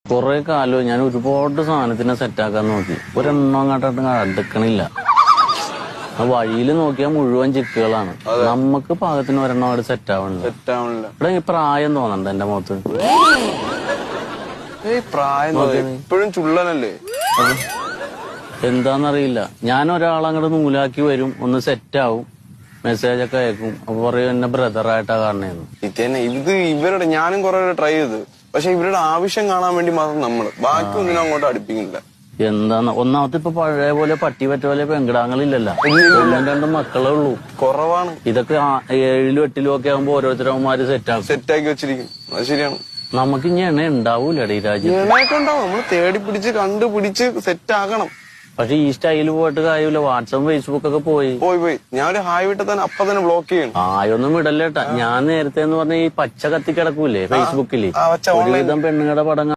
കൊറേ കാലം ഞാൻ ഒരുപാട് സാധനത്തിനെ സെറ്റാക്കാൻ നോക്കി. ഒരെണ്ണം അങ്ങോട്ട് അടുക്കണില്ല. വഴിയിൽ നോക്കിയാൽ മുഴുവൻ ചിക്കുകളാണ്. നമുക്ക് പാകത്തിന് ഒരെണ്ണം അവിടെ സെറ്റ് ആവണില്ല. ഇവിടെ ഈ പ്രായം തോന്നണ്ട എന്റെ മുഖത്ത്. ഇപ്പോഴും ചുള്ളനല്ലേ? എന്താന്നറിയില്ല. ഞാൻ ഒരാളങ്ങോട്ട് നൂലാക്കി വരും, ഒന്ന് സെറ്റ് ആവും, മെസ്സേജ് ഒക്കെ അയക്കും. അപ്പൊ പറയും എന്നെ ബ്രദറായിട്ടാ കാണണേന്ന്. ഇത് ഇവരുടെ ഞാനും കുറെ ട്രൈ ചെയ്ത്, പക്ഷെ ഇവരുടെ ആവശ്യം കാണാൻ വേണ്ടി മാത്രം നമ്മള് ബാക്കി ഒന്നിനും അങ്ങോട്ട് അടുപ്പിക്കുന്നില്ല. എന്താന്ന് ഒന്നാമത്തെ ഇപ്പൊ പഴയ പോലെ പട്ടി പറ്റ പോലെ പെങ്കിടാങ്ങളില്ലല്ലോ. രണ്ടും മക്കളേ ഉള്ളൂ. കുറവാണ്. ഇതൊക്കെ 7ലും 8ലും ഒക്കെ ആകുമ്പോ ഓരോരുത്തരവന്മാര് സെറ്റാക്കി വെച്ചിരിക്കും. അത് ശരിയാണ്. നമുക്ക് ഇനി എണ്ണ ഉണ്ടാവൂലടേ ഈ രാജ്യം. എണ്ണയൊക്കെ ഉണ്ടാവും. നമ്മള് തേടി പിടിച്ച് കണ്ടുപിടിച്ച് സെറ്റ് ആക്കണം. പക്ഷെ ഈ സ്റ്റൈല് പോയിട്ട് കാര്യമില്ല. വാട്സാപ്പ് ഫേസ്ബുക്ക് ഒക്കെ പോയി. ഞാൻ ഒരു ഹായ് വിട്ട തന്നെ അപ്പൊ തന്നെ ബ്ലോക്ക് ചെയ്യണം. ആയൊന്നും വിടല്ലേട്ടാ. ഞാൻ നേരത്തെ എന്ന് പറഞ്ഞ ഈ പച്ച കത്തി കിടക്കൂലേ ഫേസ്ബുക്കില്, ഒരുവിധം പെണ്ണുങ്ങളുടെ പടങ്ങൾ